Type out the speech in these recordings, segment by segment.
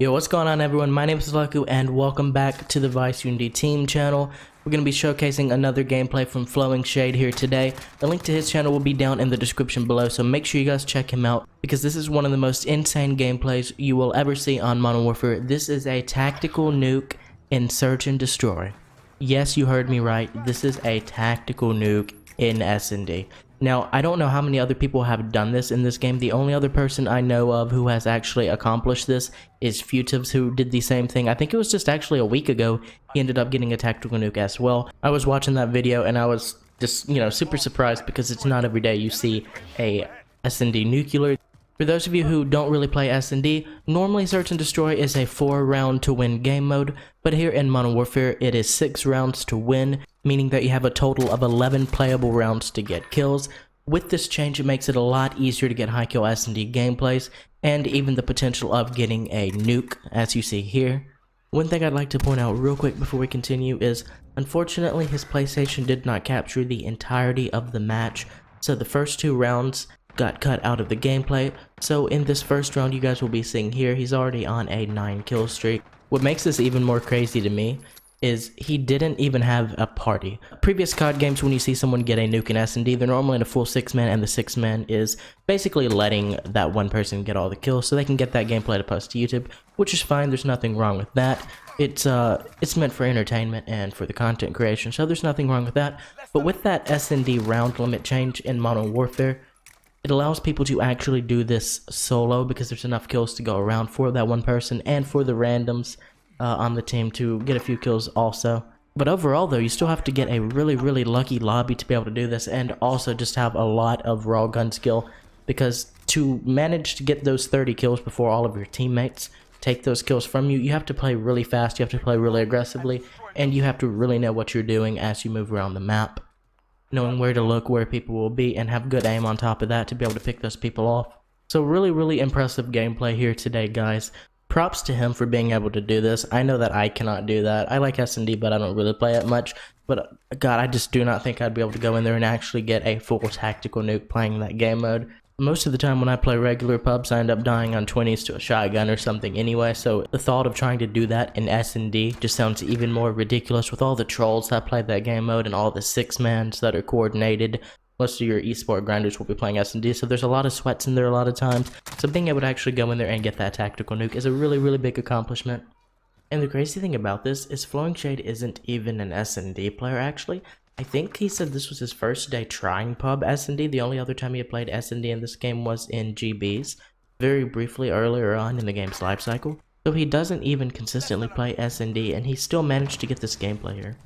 Yo, what's going on everyone? My name is Eleku and welcome back to the Vice Unity Team channel. We're going to be showcasing another gameplay from FlowingShade here today. The link to his channel will be down in the description below, so make sure you guys check him out because this is one of the most insane gameplays you will ever see on Modern Warfare. This is a tactical nuke in Search and Destroy. Yes, you heard me right. This is a tactical nuke in S&D. Now, I don't know how many other people have done this in this game. The only other person I know of who has actually accomplished this is Futives, who did the same thing. I think it was just actually a week ago. He ended up getting a tactical nuke as well. I was watching that video and I was just, super surprised because it's not every day you see a S&D nuclear. For those of you who don't really play S&D, normally Search and Destroy is a 4-round to win game mode, but here in Modern Warfare it is 6 rounds to win, meaning that you have a total of 11 playable rounds to get kills. With this change, it makes it a lot easier to get high kill S&D gameplays, and even the potential of getting a nuke, as you see here. One thing I'd like to point out real quick before we continue is, unfortunately his PlayStation did not capture the entirety of the match, so the first 2 rounds got cut out of the gameplay. So in this first round you guys will be seeing here, he's already on a 9 kill streak. What makes this even more crazy to me is he didn't even have a party. Previous COD games, when you see someone get a nuke in S&D, they're normally in a full 6-man, and the 6-man is basically letting that one person get all the kills so they can get that gameplay to post to YouTube, which is fine. There's nothing wrong with that. It's meant for entertainment and for the content creation, so there's nothing wrong with that. But with that S&D round limit change in Modern Warfare, it allows people to actually do this solo because there's enough kills to go around for that one person and for the randoms on the team to get a few kills also. But overall though, you still have to get a really lucky lobby to be able to do this, and also just have a lot of raw gun skill, because to manage to get those 30 kills before all of your teammates take those kills from you, you have to play really fast, you have to play really aggressively, and you have to really know what you're doing as you move around the map, knowing where to look, where people will be, and have good aim on top of that to be able to pick those people off. So really impressive gameplay here today, guys. Props to him for being able to do this. I know that I cannot do that. I like S&D, but I don't really play it much. But God, I just do not think I'd be able to go in there and actually get a full tactical nuke playing that game mode. Most of the time when I play regular pubs, I end up dying on 20s to a shotgun or something anyway, so the thought of trying to do that in S&D just sounds even more ridiculous with all the trolls that play that game mode and all the 6-mans that are coordinated. Most of your esport grinders will be playing S&D, so there's a lot of sweats in there a lot of times. So being able to actually go in there and get that tactical nuke is a really big accomplishment. And the crazy thing about this is FlowingShade isn't even an S&D player actually. I think he said this was his first day trying pub S&D. The only other time he had played S&D in this game was in GBs, very briefly earlier on in the game's life cycle. So he doesn't even consistently play S&D, and he still managed to get this gameplay here.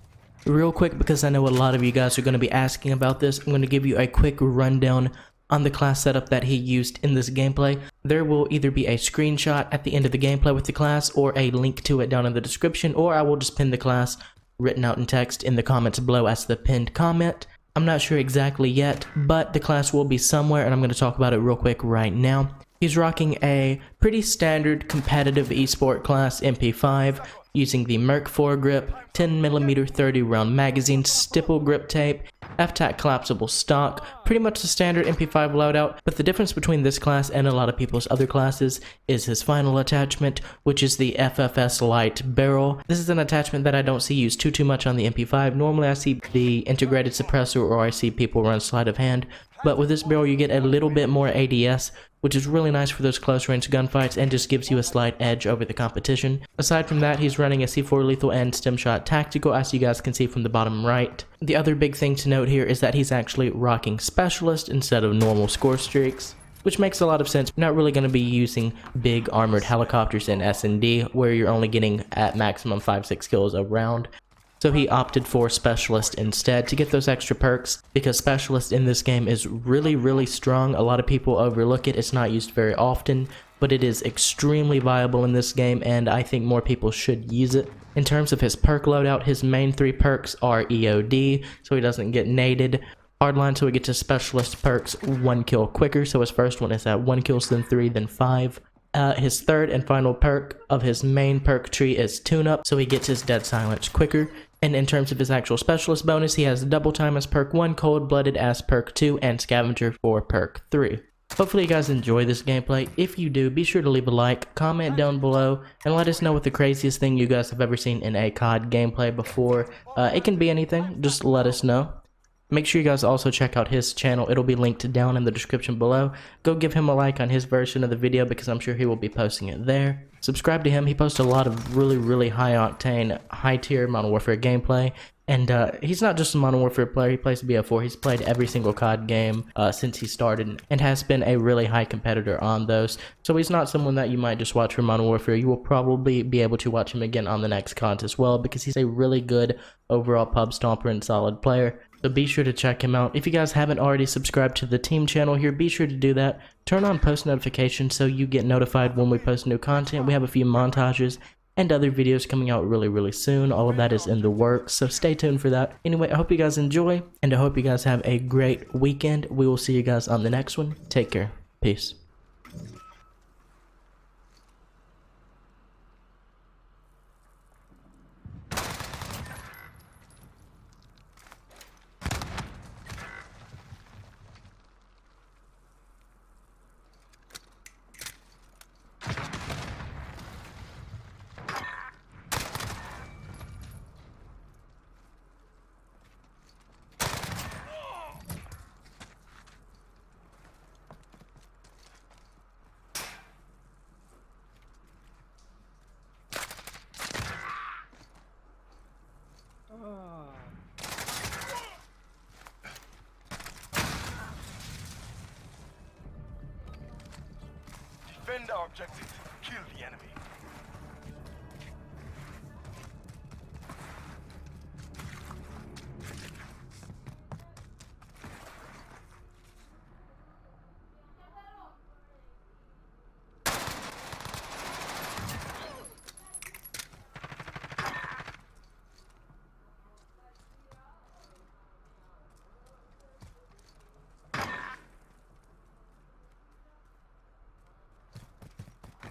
Real quick, because I know a lot of you guys are going to be asking about this, I'm going to give you a quick rundown on the class setup that he used in this gameplay. There will either be a screenshot at the end of the gameplay with the class, or a link to it down in the description, or I will just pin the class written out in text in the comments below as the pinned comment. I'm not sure exactly yet, but the class will be somewhere, and I'm going to talk about it real quick right now. He's rocking a pretty standard competitive esport class MP5, using the Merc foregrip, 10mm 30-round magazine, stipple grip tape, F-Tac collapsible stock, pretty much the standard MP5 loadout, but the difference between this class and a lot of people's other classes is his final attachment, which is the FFS Light barrel. This is an attachment that I don't see used too much on the MP5. Normally I see the integrated suppressor, or I see people run sleight of hand, but with this barrel you get a little bit more ADS, which is really nice for those close range gunfights and just gives you a slight edge over the competition. Aside from that, he's running a C4 lethal and stem shot tactical, as you guys can see from the bottom right. The other big thing to note here is that he's actually rocking specialist instead of normal score streaks, which makes a lot of sense. You're not really going to be using big armored helicopters in S&D, where you're only getting at maximum 5-6 kills a round. So he opted for Specialist instead to get those extra perks, because Specialist in this game is really strong. A lot of people overlook it. It's not used very often, but it is extremely viable in this game, and I think more people should use it. In terms of his perk loadout, his main 3 perks are EOD, so he doesn't get naded, Hardline, so he gets his Specialist perks 1 kill quicker, so his first one is at 1 kills, then 3, then 5. His third and final perk of his main perk tree is Tune Up, so he gets his Dead Silence quicker. And in terms of his actual specialist bonus, he has Double Time as perk 1, Cold Blooded as perk 2, and Scavenger for perk 3. Hopefully you guys enjoy this gameplay. If you do, be sure to leave a like, comment down below, and let us know what the craziest thing you guys have ever seen in a COD gameplay before. It can be anything, just let us know. Make sure you guys also check out his channel. It'll be linked down in the description below. Go give him a like on his version of the video because I'm sure he will be posting it there. Subscribe to him. He posts a lot of really high octane, high tier Modern Warfare gameplay. And he's not just a Modern Warfare player, he plays BO4. He's played every single COD game since he started and has been a really high competitor on those. So he's not someone that you might just watch for Modern Warfare. You will probably be able to watch him again on the next COD as well because he's a really good overall pub stomper and solid player. So be sure to check him out. If you guys haven't already subscribed to the team channel here, be sure to do that. Turn on post notifications so you get notified when we post new content. We have a few montages and other videos coming out really soon. All of that is in the works, so stay tuned for that. Anyway, I hope you guys enjoy, and I hope you guys have a great weekend. We will see you guys on the next one. Take care. Peace. Defend our objective. Kill the enemy.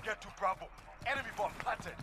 Get to Bravo. Enemy bomb planted.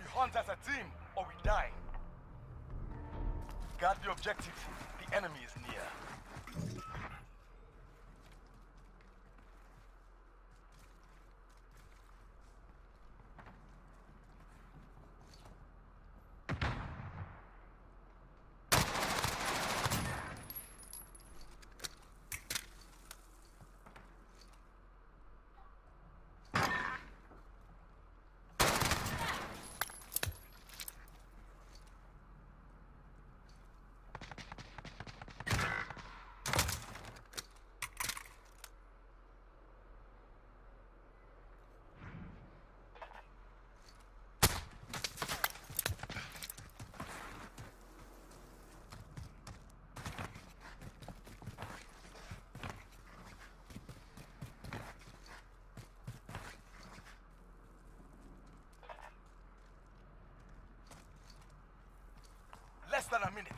Hunt as a team, or we die. Guard the objective. The enemy is near. Less than a minute.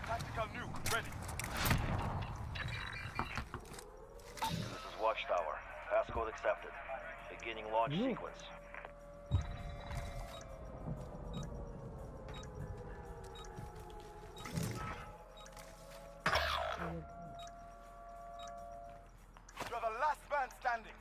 Tactical nuke ready. This is Watchtower. Passcode accepted. Beginning launch sequence. You're the last man standing.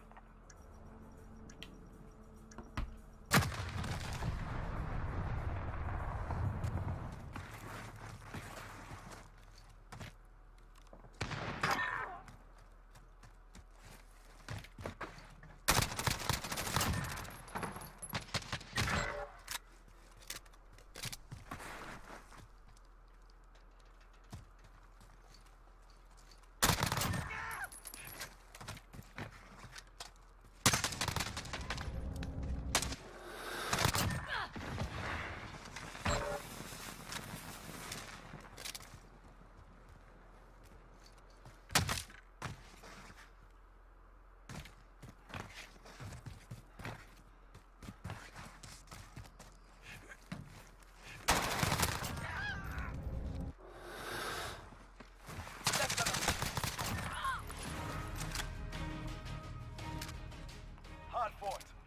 support.